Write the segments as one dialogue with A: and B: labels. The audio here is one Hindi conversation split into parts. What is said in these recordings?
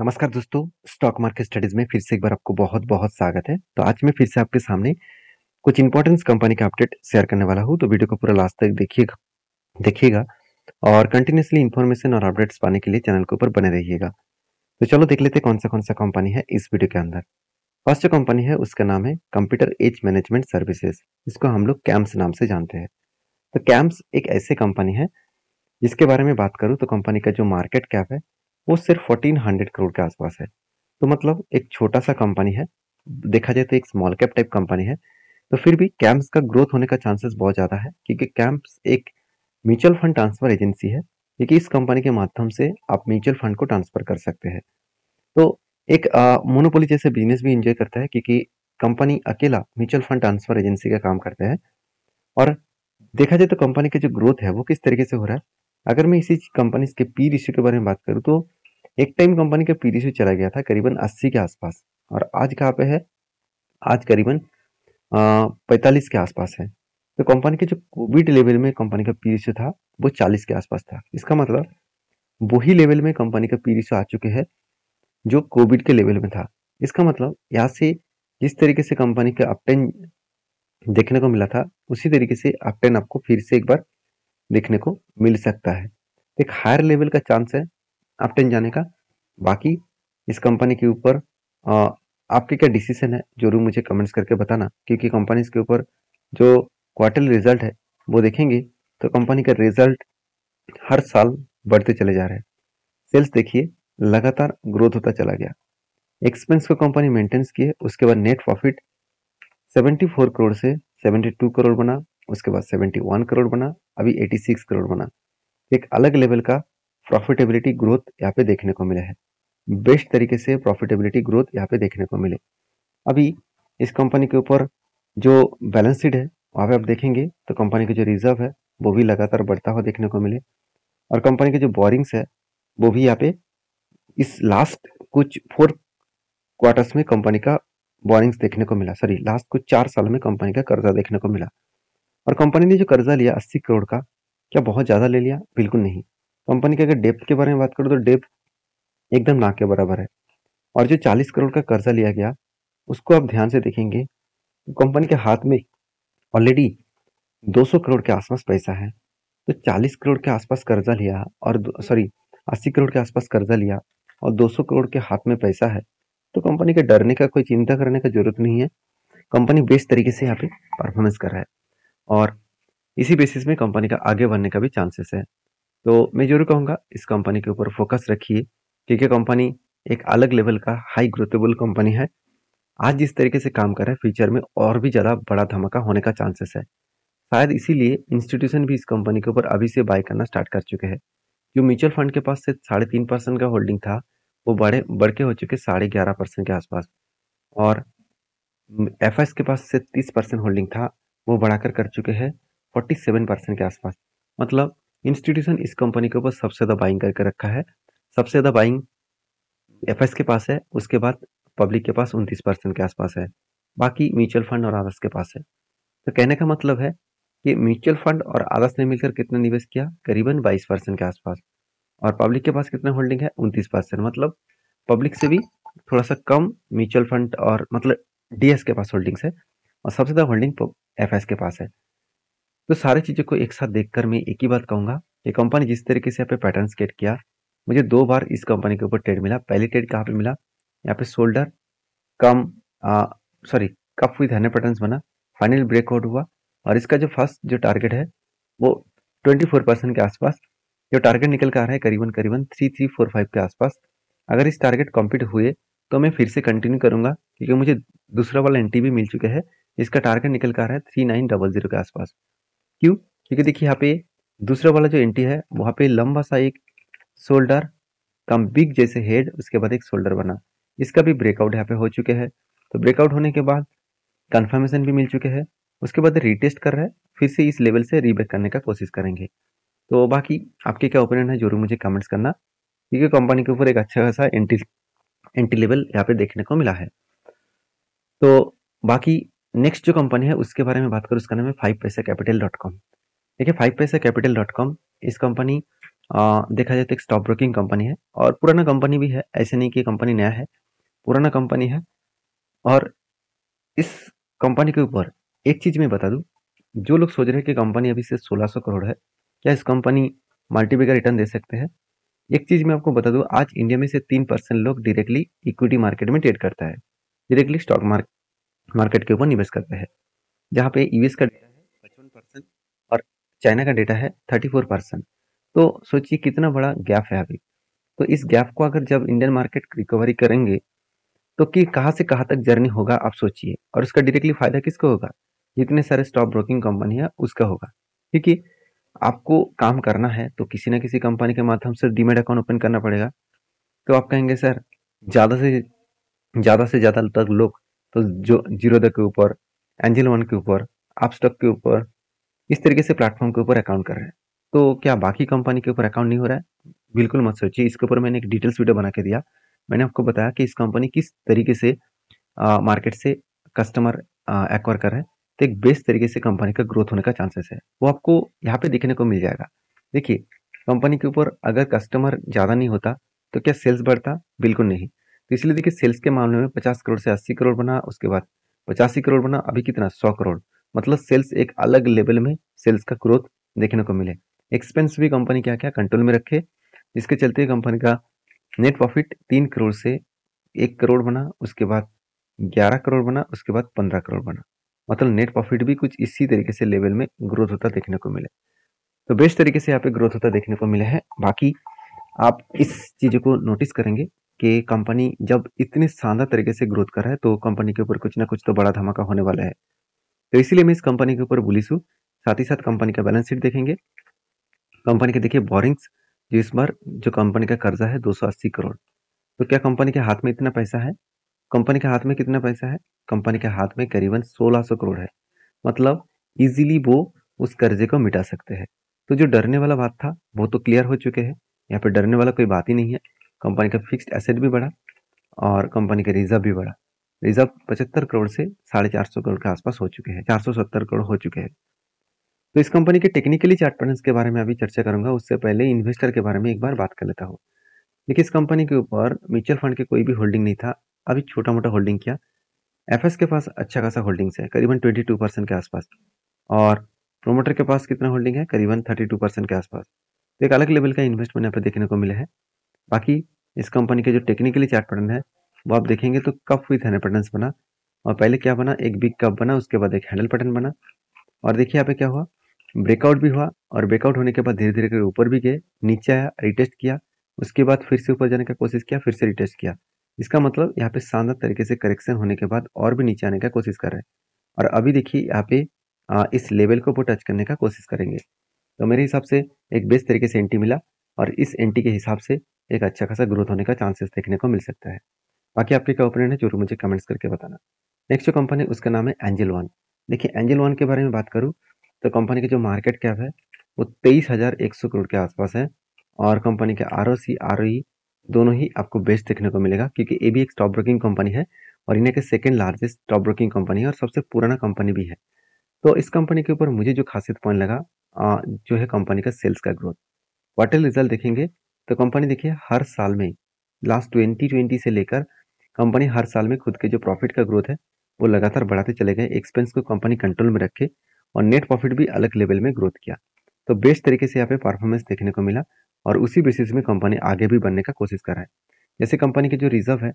A: नमस्कार दोस्तों, स्टॉक मार्केट स्टडीज में फिर से एक बार आपको बहुत-बहुत स्वागत है। तो आज मैं फिर से आपके सामने कुछ इंपॉर्टेंस कंपनी का अपडेट शेयर करने वाला हूँ, तो वीडियो को पूरा लास्ट तक देखिएगा देखिएगा और कंटिन्यूअसली इन्फॉर्मेशन और अपडेट्स पाने के लिए चैनल के ऊपर बने रहिएगा। तो चलो देख लेते हैं कौन सा कंपनी है इस वीडियो के अंदर। फर्स्ट जो कंपनी है उसका नाम है कंप्यूटर एज मैनेजमेंट सर्विसेज, इसको हम लोग कैम्स नाम से जानते हैं। तो कैम्स एक ऐसी कंपनी है जिसके बारे में बात करूँ तो कंपनी का जो मार्केट कैप है वो सिर्फ 1400 करोड़ के आसपास है। तो मतलब एक छोटा सा कंपनी है, देखा जाए तो एक स्मॉल कैप टाइप कंपनी है। तो फिर भी कैम्प्स का ग्रोथ होने का चांसेस बहुत ज़्यादा है, क्योंकि कैम्प्स एक म्यूचुअल फंड ट्रांसफर एजेंसी है, क्योंकि इस कंपनी के माध्यम से आप म्यूचुअल फंड को ट्रांसफर कर सकते हैं। तो एक मोनोपोली जैसे बिजनेस भी इंजॉय करता है, क्योंकि कंपनी अकेला म्यूचुअल फंड ट्रांसफर एजेंसी का काम करते हैं। और देखा जाए तो कंपनी का जो ग्रोथ है वो किस तरीके से हो रहा है। अगर मैं इसी कंपनी के पी रेशियो के बारे में बात करूँ तो एक टाइम कंपनी का पी रेशियो चला गया था करीबन 80 के आसपास, और आज कहाँ पे है, आज करीबन 45 के आसपास है। तो कंपनी के जो कोविड लेवल में कंपनी का पी रेशियो था वो 40 के आसपास था। इसका मतलब वही लेवल में कंपनी का पी रेशियो आ चुके हैं जो कोविड के लेवल में था। इसका मतलब यहाँ से जिस तरीके से कंपनी का अपटेन देखने को मिला था, उसी तरीके से अपटेन आपको फिर से एक बार देखने को मिल सकता है। एक हायर लेवल का चांस है अपटेन जाने का। बाकी इस कंपनी के ऊपर आपके क्या डिसीजन है जरूर मुझे कमेंट्स करके बताना, क्योंकि कंपनीज के ऊपर जो क्वार्टरली रिजल्ट है वो देखेंगे तो कंपनी का रिजल्ट हर साल बढ़ते चले जा रहे हैं। सेल्स देखिए लगातार ग्रोथ होता चला गया। एक्सपेंस को कंपनी मेंटेन्स की है, उसके बाद नेट प्रॉफिट 74 करोड़ से 72 करोड़ बना, उसके बाद 71 करोड़ बना, अभी 86 करोड़ बना। एक अलग लेवल का प्रॉफिटेबिलिटी ग्रोथ यहाँ पे देखने को मिला है। बेस्ट तरीके से प्रॉफिटेबिलिटी ग्रोथ यहाँ पे देखने को मिले। अभी इस कंपनी के ऊपर जो बैलेंस शीट है वहाँ पे आप देखेंगे तो कंपनी का जो रिजर्व है वो भी लगातार बढ़ता हुआ देखने को मिले, और कंपनी के जो बोरिंग्स है वो भी यहाँ पे इस लास्ट कुछ 4 क्वार्टर्स में कंपनी का बोरिंग्स देखने को मिला, सॉरी लास्ट कुछ 4 साल में कंपनी का कर्जा देखने को मिला। और कंपनी ने जो कर्जा लिया 80 करोड़ का, क्या बहुत ज़्यादा ले लिया? बिल्कुल नहीं। कंपनी के अगर डेप्थ के बारे में बात करूँ तो डेप्थ एकदम ना के बराबर है। और जो 40 करोड़ का कर्जा लिया गया उसको आप ध्यान से देखेंगे तो कंपनी के हाथ में ऑलरेडी 200 करोड़ के आसपास पैसा है। तो 40 करोड़ के आसपास कर्जा लिया और सॉरी 80 करोड़ के आसपास कर्जा लिया और 200 करोड़ के हाथ में पैसा है, तो कंपनी के डरने का, कोई चिंता करने का जरूरत नहीं है। कंपनी बेस्ट तरीके से यहाँ पे परफॉर्मेंस कर रहा है और इसी बेसिस में कंपनी का आगे बढ़ने का भी चांसेस है। तो मैं जरूर कहूँगा इस कंपनी के ऊपर फोकस रखिए, क्योंकि कंपनी एक अलग लेवल का हाई ग्रोथेबल कंपनी है। आज जिस तरीके से काम कर रहा है फ्यूचर में और भी ज़्यादा बड़ा धमाका होने का चांसेस है। शायद इसीलिए इंस्टीट्यूशन भी इस कंपनी के ऊपर अभी से बाय करना स्टार्ट कर चुके हैं। जो म्यूचुअल फंड के पास से 3.5% का होल्डिंग था वो बढ़ के हो चुके 11.5% के आसपास, और एफएस के पास से 30% होल्डिंग था वो बढ़ाकर कर चुके हैं 47% के आसपास। मतलब इंस्टीट्यूशन इस कंपनी के ऊपर सबसे ज़्यादा बाइंग करके रखा है। सबसे ज़्यादा बाइंग एफएस के पास है, उसके बाद पब्लिक के पास 29% के आसपास है, बाकी म्यूचुअल फंड और आदर्स के पास है। तो कहने का मतलब है कि म्यूचुअल फंड और आदर्स ने मिलकर कितना निवेश किया, करीबन 22% के आसपास, और पब्लिक के पास कितना होल्डिंग है 29%। मतलब पब्लिक से भी थोड़ा सा कम म्यूचुअल फंड और मतलब डीएस के पास होल्डिंग्स है, और सबसे ज़्यादा होल्डिंग एफएस के पास है। तो सारी चीज़ों को एक साथ देखकर मैं एक ही बात कहूँगा कि कंपनी जिस तरीके से यहाँ पे पैटर्न स्केट किया, मुझे 2 बार इस कंपनी के ऊपर ट्रेड मिला। पहली ट्रेड कहाँ पे मिला, यहाँ पे shoulder come sorry cup with 100 बना, फाइनल ब्रेकआउट हुआ, और इसका जो फर्स्ट जो टारगेट है वो 24% के आसपास जो टारगेट निकल कर आ रहा है, करीबन करीबन 3345 के आसपास। अगर इस टारगेट कंप्लीट हुए तो मैं फिर से कंटिन्यू करूंगा, क्योंकि मुझे दूसरा वाला एंट्री भी मिल चुका है। इसका टारगेट निकल कर आ रहा है 3900 के आसपास। क्यों? क्योंकि देखिए यहाँ पे दूसरा वाला जो एंट्री है वहाँ पे लंबा सा एक शोल्डर कम बिग जैसे हेड, उसके बाद एक शोल्डर बना, इसका भी ब्रेकआउट यहाँ पे हो चुके हैं। तो ब्रेकआउट होने के बाद कंफर्मेशन भी मिल चुके हैं, उसके बाद रिटेस्ट कर रहा है, फिर से इस लेवल से रीब्रेक करने का कोशिश करेंगे। तो बाकी आपके क्या ओपिनियन है जरूर मुझे कमेंट्स करना, क्योंकि कंपनी के ऊपर एक अच्छा खासा एंट्री लेवल यहाँ पे देखने को मिला है। तो बाकी नेक्स्ट जो कंपनी है उसके बारे में बात करूँ, उसका नाम है 5paisa capital.com। देखिए 5paisa capital.com इस कंपनी देखा जाए तो एक स्टॉक ब्रोकिंग कंपनी है और पुराना कंपनी भी है, ऐसे नहीं कि कंपनी नया है, पुराना कंपनी है। और इस कंपनी के ऊपर एक चीज मैं बता दूं, जो लोग सोच रहे हैं कि कंपनी अभी से 1600 करोड़ है, क्या इस कंपनी मल्टीपल का रिटर्न दे सकते हैं? एक चीज मैं आपको बता दूं, आज इंडिया में से 3% लोग डायरेक्टली इक्विटी मार्केट में ट्रेड करता है, डायरेक्टली स्टॉक मार्केट के ऊपर निवेश करते हैं, जहाँ पे यूएस का डेटा है 55% और चाइना का डेटा है 34%। तो सोचिए कितना बड़ा गैप है अभी। तो इस गैप को अगर जब इंडियन मार्केट रिकवरी करेंगे तो कि कहाँ से कहाँ तक जर्नी होगा आप सोचिए, और उसका डायरेक्टली फायदा किसको होगा? जितने सारे स्टॉक ब्रोकिंग कंपनी है उसका होगा, क्योंकि आपको काम करना है तो किसी ना किसी कंपनी के माध्यम से डीमैट अकाउंट ओपन करना पड़ेगा। तो आप कहेंगे सर ज़्यादा से ज़्यादा तक लोग तो जो जीरोधा के ऊपर, एंजल वन के ऊपर, अपस्टॉक के ऊपर, इस तरीके से प्लेटफॉर्म के ऊपर अकाउंट कर रहे हैं। तो क्या बाकी कंपनी के ऊपर अकाउंट नहीं हो रहा है? बिल्कुल मत सोचिए, इसके ऊपर मैंने एक डिटेल्स वीडियो बना के दिया। मैंने आपको बताया कि इस कंपनी किस तरीके से मार्केट से कस्टमर एक्वायर कर रहे हैं, तो एक बेस्ट तरीके से कंपनी का ग्रोथ होने का चांसेस है, वो आपको यहाँ पे देखने को मिल जाएगा। देखिए, कंपनी के ऊपर अगर कस्टमर ज़्यादा नहीं होता तो क्या सेल्स बढ़ता? बिल्कुल नहीं। तो इसलिए देखिए, सेल्स के मामले में 50 करोड़ से 80 करोड़ बना, उसके बाद 85 करोड़ बना, अभी कितना 100 करोड़। मतलब सेल्स एक अलग लेवल में सेल्स का ग्रोथ देखने को मिले। एक्सपेंस भी कंपनी क्या क्या कंट्रोल में रखे, जिसके चलते कंपनी का नेट प्रॉफिट 3 करोड़ से 1 करोड़ बना, उसके बाद 11 करोड़ बना, उसके बाद 15 करोड़ बना। मतलब नेट प्रॉफिट भी कुछ इसी तरीके से लेवल में ग्रोथ होता देखने को मिले। तो बेस्ट तरीके से यहाँ पे ग्रोथ होता देखने को मिला है। बाकी आप इस चीज़ों को नोटिस करेंगे कि कंपनी जब इतने शानदार तरीके से ग्रोथ कर रहा है तो कंपनी के ऊपर कुछ ना कुछ तो बड़ा धमाका होने वाला है। तो इसीलिए मैं इस कंपनी के ऊपर बुलिश हूँ। साथ ही साथ कंपनी का बैलेंस शीट देखेंगे। कंपनी के देखिए बोरिंग्स, जो इस बार जो कंपनी का कर्जा है 280 करोड़। तो क्या कंपनी के हाथ में इतना पैसा है? कंपनी के हाथ में कितना पैसा है? कंपनी के हाथ में करीबन 1600 करोड़ है। मतलब इजीली वो उस कर्जे को मिटा सकते हैं। तो जो डरने वाला बात था वो तो क्लियर हो चुके हैं। यहाँ पे डरने वाला कोई बात ही नहीं है। कंपनी का फिक्स्ड एसेट भी बढ़ा और कंपनी का रिजर्व भी बढ़ा। रिजर्व 75 करोड़ से 450 करोड़ के आसपास हो चुके हैं, 470 करोड़ हो चुके हैं। तो इस कंपनी के टेक्निकली चार्ट पैटर्न्स के बारे में अभी चर्चा करूंगा, उससे पहले इन्वेस्टर के बारे में एक बार बात कर लेता हूँ। देखिए, इस कंपनी के ऊपर म्यूचुअल फंड के कोई भी होल्डिंग नहीं था, अभी छोटा मोटा होल्डिंग किया। एफएस के पास अच्छा खासा होल्डिंग्स है, करीबन 22% के आसपास। और प्रोमोटर के पास कितना होल्डिंग है? करीबन 32% के आसपास। तो एक अलग लेवल का इन्वेस्टमेंट यहाँ पे देखने को मिला है। बाकी इस कंपनी के जो टेक्निकली चार्ट पैटर्न है वो आप देखेंगे तो कप विथ हैंडल पैटर्न बना, और पहले क्या बना, एक बिग कप बना, उसके बाद एक हैंडल पैटर्न बना। और देखिए यहाँ पे क्या हुआ, ब्रेकआउट भी हुआ, और ब्रेकआउट होने के बाद धीरे धीरे करके ऊपर भी गए, नीचे आया, रिटेस्ट किया, उसके बाद फिर से ऊपर जाने का कोशिश किया, फिर से रिटेस्ट किया। इसका मतलब यहाँ पे शानदार तरीके से करेक्शन होने के बाद और भी नीचे आने का कोशिश कर रहे हैं। और अभी देखिए यहाँ पे इस लेवल को वो टच करने का कोशिश करेंगे। तो मेरे हिसाब से एक बेस्ट तरीके से एंट्री मिला, और इस एंट्री के हिसाब से एक अच्छा खासा ग्रोथ होने का चांसेस देखने को मिल सकता है। बाकी आपके क्या ओपिनियन है जरूर मुझे कमेंट्स करके बताना। नेक्स्ट जो कंपनी है उसका नाम है एंजल वन। देखिए, एंजल वन के बारे में बात करूँ तो कंपनी की जो मार्केट कैप है वो 23,100 करोड़ के आसपास है। और कंपनी के ROC ROE दोनों ही आपको बेस्ट देखने को मिलेगा, क्योंकि ये भी एक स्टॉक ब्रोकिंग कंपनी है और इंडिया के second largest stock broking company है और सबसे पुराना कंपनी भी है। तो इस कंपनी के ऊपर मुझे जो खासियत पॉइंट लगा जो है कंपनी का सेल्स का ग्रोथ। क्वार्टर रिजल्ट देखेंगे तो कंपनी देखिए हर साल में, लास्ट 2020 से लेकर कंपनी हर साल में खुद के जो प्रॉफिट का ग्रोथ है वो लगातार बढ़ाते चले गए, एक्सपेंस को कंपनी कंट्रोल में रखे और नेट प्रॉफिट भी अलग लेवल में ग्रोथ किया। तो बेस्ट तरीके से यहाँ पे परफॉर्मेंस देखने को मिला, और उसी बेसिस में कंपनी आगे भी बढ़ने का कोशिश कर रहा है। जैसे कंपनी के जो रिजर्व है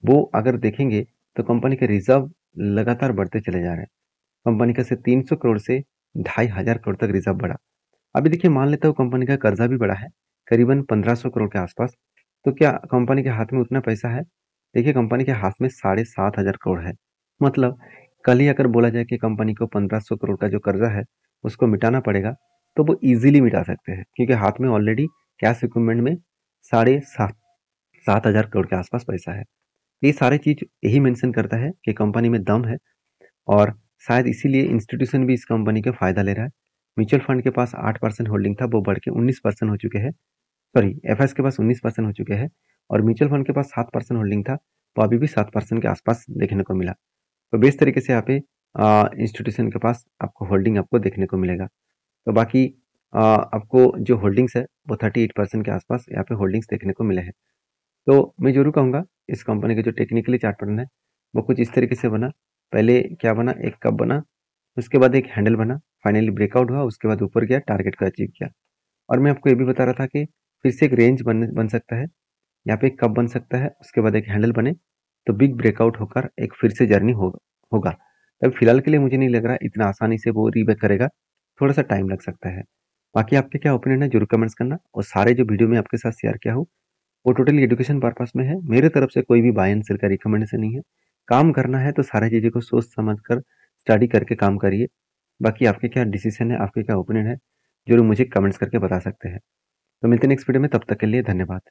A: वो अगर देखेंगे तो कंपनी के रिजर्व लगातार बढ़ते चले जा रहे हैं। कंपनी का से 300 करोड़ से 2,500 करोड़ तक रिजर्व बढ़ा। अभी देखिए, मान लेता हूँ कंपनी का कर्जा भी बढ़ा है करीबन 1500 करोड़ के आसपास। तो क्या कंपनी के हाथ में उतना पैसा है? देखिए, कंपनी के हाथ में 7,500 करोड़ है। मतलब कल ही अगर बोला जाए कि कंपनी को 1500 करोड़ का जो कर्जा है उसको मिटाना पड़ेगा, तो वो इजीली मिटा सकते हैं, क्योंकि हाथ में ऑलरेडी कैश इक्विपमेंट में 7,500 करोड़ के आसपास पैसा है। ये सारे चीज यही मेंशन करता है कि कंपनी में दम है, और शायद इसीलिए इंस्टीट्यूशन भी इस कंपनी का फायदा ले रहा है। म्यूचुअल फंड के पास 8% होल्डिंग था, वो बढ़ के 19% हो चुके हैं। सॉरी, एफएस के पास 19% हो चुके हैं, और म्यूचुअल फंड के पास 7% होल्डिंग था, तो अभी भी 7% के आसपास देखने को मिला। तो बेस्ट तरीके से यहाँ पे इंस्टीट्यूशन के पास आपको होल्डिंग आपको देखने को मिलेगा। तो बाकी आपको जो होल्डिंग्स है वो 38% के आसपास यहाँ पे होल्डिंग्स देखने को मिले हैं। तो मैं ज़रूर कहूँगा इस कंपनी का जो टेक्निकली चार्ट पैटर्न है वो कुछ इस तरीके से बना। पहले क्या बना, एक कप बना, उसके बाद एक हैंडल बना, फाइनली ब्रेकआउट हुआ, उसके बाद ऊपर गया, टारगेट को अचीव किया। और मैं आपको ये भी बता रहा था कि फिर से एक रेंज बन सकता है, यहाँ पे एक कप बन सकता है, उसके बाद एक हैंडल बने तो बिग ब्रेकआउट होकर एक फिर से जर्नी होगा। तब फिलहाल के लिए मुझे नहीं लग रहा इतना आसानी से वो रीबैक करेगा, थोड़ा सा टाइम लग सकता है। बाकी आपके क्या ओपिनियन है जरूर कमेंट्स करना। और सारे जो वीडियो मैं आपके साथ शेयर किया हूँ वो टोटली एजुकेशन पर्पस में है, मेरे तरफ से कोई भी बाय एंड सेल का रिकमेंडेशन नहीं है। काम करना है तो सारी चीज़ों को सोच समझ कर स्टडी करके काम करिए। बाकी आपके क्या डिसीजन है, आपके क्या ओपिनियन है, जरूर मुझे कमेंट्स करके बता सकते हैं। तो मिलते हैं नेक्स्ट वीडियो में, तब तक के लिए धन्यवाद।